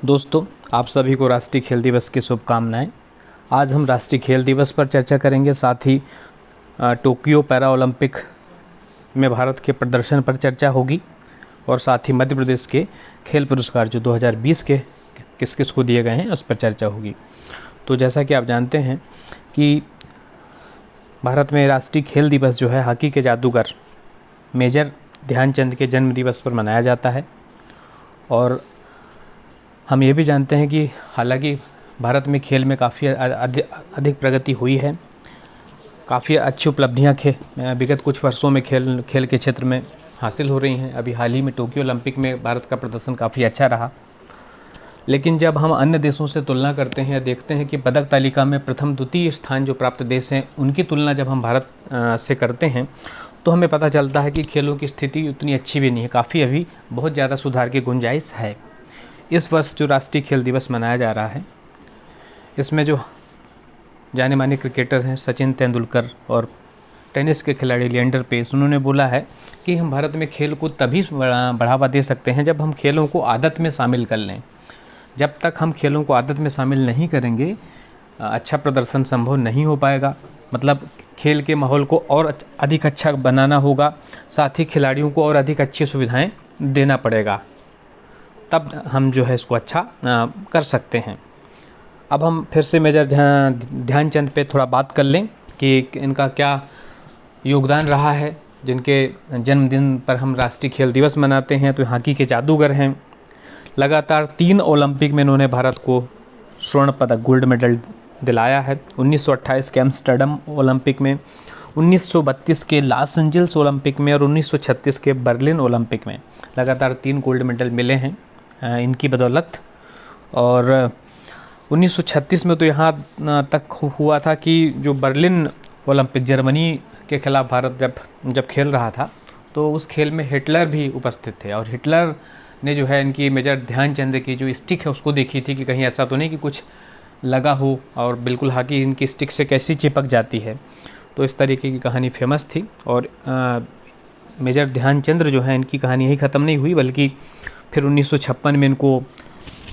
दोस्तों, आप सभी को राष्ट्रीय खेल दिवस की शुभकामनाएं। आज हम राष्ट्रीय खेल दिवस पर चर्चा करेंगे, साथ ही टोक्यो पैरा ओलंपिक में भारत के प्रदर्शन पर चर्चा होगी और साथ ही मध्य प्रदेश के खेल पुरस्कार जो 2020 के किस किस को दिए गए हैं उस पर चर्चा होगी। तो जैसा कि आप जानते हैं कि भारत में राष्ट्रीय खेल दिवस जो है हॉकी के जादूगर मेजर ध्यानचंद के जन्म दिवस पर मनाया जाता है। और हम ये भी जानते हैं कि हालांकि भारत में खेल में काफ़ी अधिक प्रगति हुई है, काफ़ी अच्छी उपलब्धियां विगत कुछ वर्षों में खेल के क्षेत्र में हासिल हो रही हैं। अभी हाल ही में टोक्यो ओलंपिक में भारत का प्रदर्शन काफ़ी अच्छा रहा। लेकिन जब हम अन्य देशों से तुलना करते हैं या देखते हैं कि पदक तालिका में प्रथम द्वितीय स्थान जो प्राप्त देश हैं उनकी तुलना जब हम भारत से करते हैं तो हमें पता चलता है कि खेलों की स्थिति उतनी अच्छी भी नहीं है, काफ़ी अभी बहुत ज़्यादा सुधार की गुंजाइश है। इस वर्ष जो राष्ट्रीय खेल दिवस मनाया जा रहा है, इसमें जो जाने माने क्रिकेटर हैं सचिन तेंदुलकर और टेनिस के खिलाड़ी लिएंडर पेस, उन्होंने बोला है कि हम भारत में खेल को तभी बढ़ावा दे सकते हैं जब हम खेलों को आदत में शामिल कर लें। जब तक हम खेलों को आदत में शामिल नहीं करेंगे, अच्छा प्रदर्शन संभव नहीं हो पाएगा। मतलब खेल के माहौल को और अधिक अच्छा बनाना होगा, साथ ही खिलाड़ियों को और अधिक अच्छी सुविधाएं देना पड़ेगा, तब हम जो है इसको अच्छा कर सकते हैं। अब हम फिर से मेजर ध्यानचंद पे थोड़ा बात कर लें कि इनका क्या योगदान रहा है। जिनके जन्मदिन पर हम राष्ट्रीय खेल दिवस मनाते हैं तो हॉकी के जादूगर हैं। लगातार 3 ओलंपिक में इन्होंने भारत को स्वर्ण पदक गोल्ड मेडल दिलाया है। 1928 के एम्स्टर्डम ओलंपिक में, 1932 के लॉस एंजल्स ओलंपिक में और 1936 के बर्लिन ओलंपिक में लगातार 3 गोल्ड मेडल मिले हैं इनकी बदौलत। और 1936 में तो यहाँ तक हुआ था कि जो बर्लिन ओलंपिक जर्मनी के खिलाफ भारत जब खेल रहा था तो उस खेल में हिटलर भी उपस्थित थे और हिटलर ने जो है इनकी मेजर ध्यानचंद की जो स्टिक है उसको देखी थी कि कहीं ऐसा तो नहीं कि कुछ लगा हो और बिल्कुल हॉकी इनकी स्टिक से कैसी चिपक जाती है। तो इस तरीके की कहानी फेमस थी। और मेजर ध्यानचंद जो है इनकी कहानी यही ख़त्म नहीं हुई, बल्कि फिर 1956 में इनको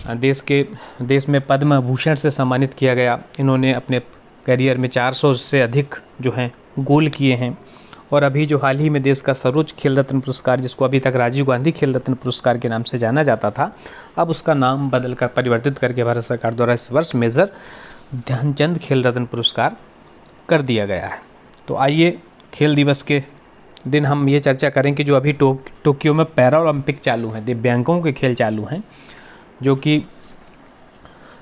देश में पद्म भूषण से सम्मानित किया गया। इन्होंने अपने करियर में 400 से अधिक जो हैं गोल किए हैं। और अभी जो हाल ही में देश का सर्वोच्च खेल रत्न पुरस्कार, जिसको अभी तक राजीव गांधी खेल रत्न पुरस्कार के नाम से जाना जाता था, अब उसका नाम बदलकर परिवर्तित करके भारत सरकार द्वारा इस वर्ष मेजर ध्यानचंद खेल रत्न पुरस्कार कर दिया गया है। तो आइए खेल दिवस के दिन हम ये चर्चा करें कि जो अभी टोक्यो में पैरा ओलंपिक चालू हैं, दिव्यांगों के खेल चालू हैं, जो कि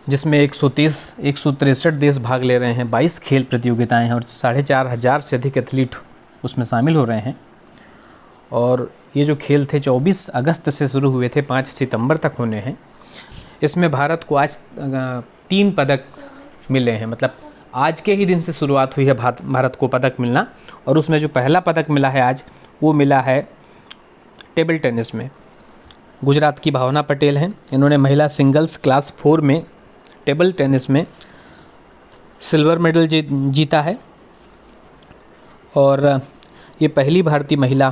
जिसमें 163 देश भाग ले रहे हैं। 22 खेल प्रतियोगिताएं हैं और 4,500 से अधिक एथलीट उसमें शामिल हो रहे हैं। और ये जो खेल थे 24 अगस्त से शुरू हुए थे, 5 सितंबर तक होने हैं। इसमें भारत को आज 3 पदक मिले हैं। मतलब आज के ही दिन से शुरुआत हुई है भारत को पदक मिलना। और उसमें जो पहला पदक मिला है आज, वो मिला है टेबल टेनिस में। गुजरात की भावना पटेल हैं। इन्होंने महिला सिंगल्स क्लास 4 में टेबल टेनिस में सिल्वर मेडल जीता है। और ये पहली भारतीय महिला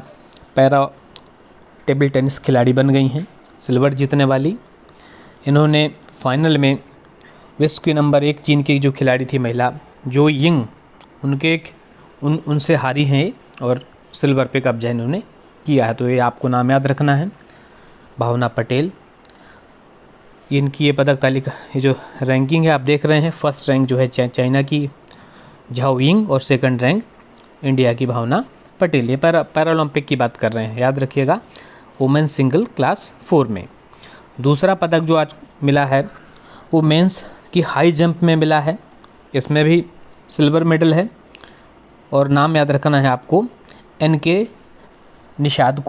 पैरा टेबल टेनिस खिलाड़ी बन गई हैं, सिल्वर जीतने वाली। इन्होंने फाइनल में विश्व की नंबर 1 चीन की जो खिलाड़ी थी महिला जो यिंग, उनसे हारी हैं और सिल्वर पे कब्जा इन्होंने किया है। तो ये आपको नाम याद रखना है, भावना पटेल। इनकी ये पदक तालिका, ये जो रैंकिंग है आप देख रहे हैं, फर्स्ट रैंक जो है चाइना की झाओ यिंग और सेकंड रैंक इंडिया की भावना पटेल। ये पैरा ओलंपिक की बात कर रहे हैं, याद रखिएगा, वुमेन सिंगल क्लास 4 में। दूसरा पदक जो आज मिला है वो मेंस की हाई जंप में मिला है। इसमें भी सिल्वर मेडल है और नाम याद रखना है आपको, एनके निषाद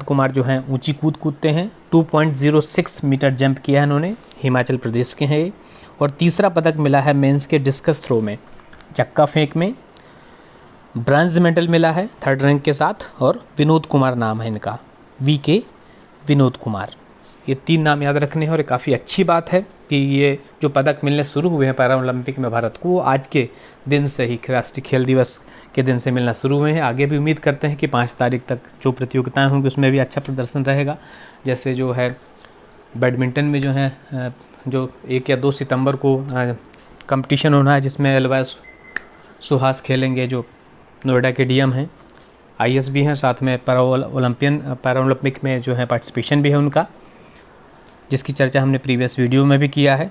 कुमार जो हैं ऊंची कूद कूदते हैं। 2.06 मीटर जंप किया है इन्होंने, हिमाचल प्रदेश के हैं ये। और तीसरा पदक मिला है मेंस के डिस्कस थ्रो में, चक्का फेंक में। ब्रॉन्ज मेडल मिला है 3rd रैंक के साथ। और विनोद कुमार नाम है इनका, VK विनोद कुमार। ये 3 नाम याद रखने हैं। और काफ़ी अच्छी बात है कि ये जो पदक मिलने शुरू हुए हैं पैरा ओलंपिक में भारत को, आज के दिन से ही, राष्ट्रीय खेल दिवस के दिन से मिलना शुरू हुए हैं। आगे भी उम्मीद करते हैं कि 5 तारीख तक जो प्रतियोगिताएं होंगी उसमें भी अच्छा प्रदर्शन रहेगा। जैसे जो है बैडमिंटन में जो है जो 1 या 2 सितंबर को कंपटीशन होना है, जिसमें एलवास सुहास खेलेंगे जो नोएडा के डीएम हैं, आईएएस भी हैं, साथ में पैराओलंपिक में जो है पार्टिसिपेशन भी है उनका, जिसकी चर्चा हमने प्रीवियस वीडियो में भी किया है।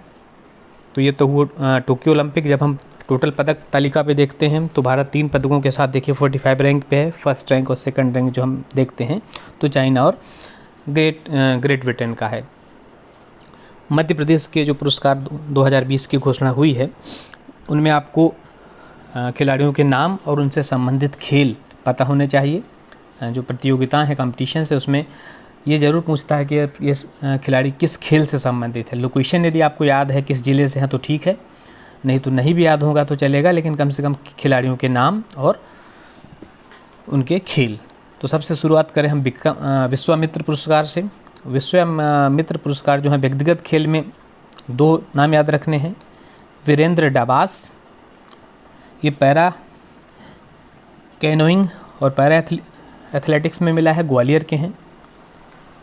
तो ये तो हुआ टोक्यो ओलंपिक। जब हम टोटल पदक तालिका पे देखते हैं तो भारत 3 पदकों के साथ देखिए 45 रैंक पे है। फर्स्ट रैंक और सेकंड रैंक जो हम देखते हैं तो चाइना और ग्रेट ब्रिटेन का है। मध्य प्रदेश के जो पुरस्कार 2020 की घोषणा हुई है उनमें आपको खिलाड़ियों के नाम और उनसे संबंधित खेल पता होने चाहिए। जो प्रतियोगिताएं हैं, कॉम्पिटिशन है, उसमें ये ज़रूर पूछता है कि ये खिलाड़ी किस खेल से संबंधित है। लोकेशन यदि आपको याद है किस ज़िले से हैं तो ठीक है, नहीं तो नहीं भी याद होगा तो चलेगा, लेकिन कम से कम खिलाड़ियों के नाम और उनके खेल। तो सबसे शुरुआत करें हम विश्वामित्र पुरस्कार से। विश्वामित्र पुरस्कार जो है व्यक्तिगत खेल में 2 नाम याद रखने हैं। वीरेंद्र डाबास, ये पैरा कैनोइंग और पैरा एथलेटिक्स में मिला है, ग्वालियर के हैं।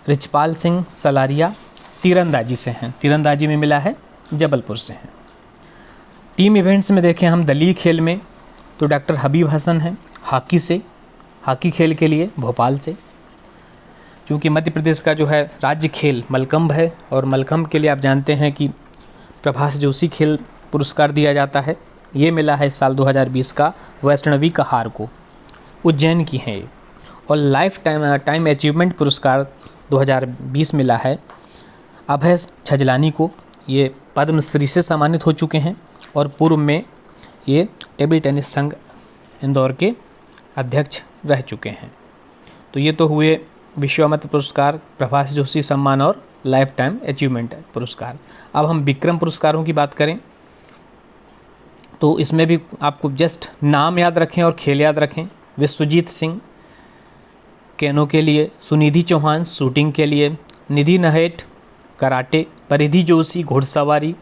रिचपाल सिंह सलारिया तीरंदाजी से हैं, तीरंदाजी में मिला है, जबलपुर से हैं। टीम इवेंट्स में देखें हम दलीय खेल में तो डॉक्टर हबीब हसन हैं हॉकी से, हॉकी खेल के लिए भोपाल से। क्योंकि मध्य प्रदेश का जो है राज्य खेल मलखंभ है और मलखंभ के लिए आप जानते हैं कि प्रभास जोशी खेल पुरस्कार दिया जाता है। ये मिला है इस साल 2020 का वैष्णवी कहार को, उज्जैन की हैं ये। और लाइफ टाइम अचीवमेंट पुरस्कार 2020 मिला है अभय छजलानी को। ये पद्मश्री से सम्मानित हो चुके हैं और पूर्व में ये टेबल टेनिस संघ इंदौर के अध्यक्ष रह चुके हैं। तो ये तो हुए विश्वामित्र पुरस्कार, प्रभास जोशी सम्मान और लाइफ टाइम अचीवमेंट पुरस्कार। अब हम विक्रम पुरस्कारों की बात करें तो इसमें भी आपको जस्ट नाम याद रखें और खेल याद रखें। विश्वजीत सिंह कैनो के लिए, सुनिधि चौहान शूटिंग के लिए, निधि नहेट कराटे, परिधि जोशी घुड़सवारी,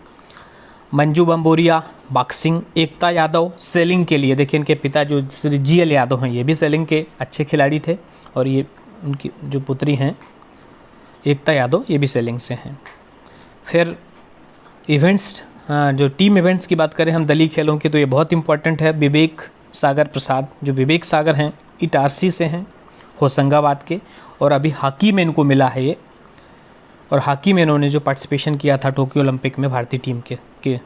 मंजू बम्बोरिया बॉक्सिंग, एकता यादव सेलिंग के लिए। देखिए इनके पिता जो श्री GL यादव हैं ये भी सेलिंग के अच्छे खिलाड़ी थे और ये उनकी जो पुत्री हैं एकता यादव ये भी सेलिंग से हैं। फिर इवेंट्स, जो टीम इवेंट्स की बात करें हम दलीय खेलों की तो ये बहुत इंपॉर्टेंट है। विवेक सागर प्रसाद, जो विवेक सागर हैं इटारसी से हैं, होशंगाबाद के, और अभी हॉकी में इनको मिला है ये, और हॉकी में इन्होंने जो पार्टिसिपेशन किया था टोक्यो ओलंपिक में भारतीय टीम के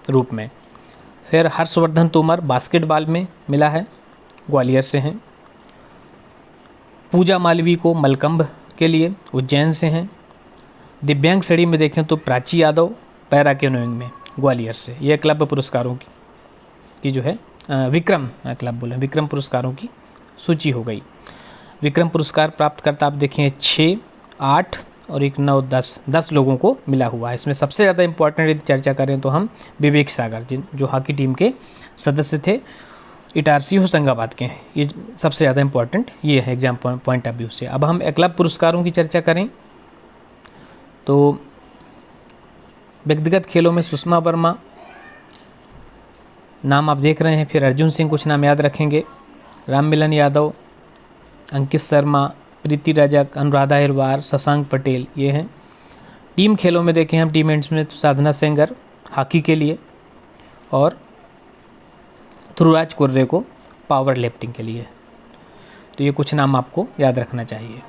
रूप में। फिर हर्षवर्धन तोमर बास्केटबॉल में मिला है, ग्वालियर से हैं। पूजा मालवी को मलखंभ के लिए उज्जैन से हैं। दिव्यांग श्रेणी में देखें तो प्राची यादव पैरा कैनोइंग में ग्वालियर से। ये क्लब पुरस्कारों की जो है विक्रम क्लब बोले विक्रम पुरस्कारों की सूची हो गई। विक्रम पुरस्कार प्राप्त करता आप देखें 6, 8 और 1, 9, 10 लोगों को मिला हुआ है। इसमें सबसे ज़्यादा इंपॉर्टेंट यदि चर्चा करें तो हम विवेक सागर जो हॉकी टीम के सदस्य थे, इटारसी होशंगाबाद के हैं, ये सबसे ज़्यादा इंपॉर्टेंट ये है एग्जाम पॉइंट ऑफ व्यू से। अब हम क्लब पुरस्कारों की चर्चा करें तो व्यक्तिगत खेलों में सुषमा वर्मा नाम आप देख रहे हैं, फिर अर्जुन सिंह कुछ नाम याद रखेंगे, राम मिलन यादव, अंकित शर्मा, प्रीति रजक, अनुराधा अहिरवार, शशांक पटेल ये हैं। टीम खेलों में देखें हम टीम इवेंट्स में तो साधना सेंगर हॉकी के लिए और ध्रुवराज कुर्रे को पावर लिफ्टिंग के लिए। तो ये कुछ नाम आपको याद रखना चाहिए।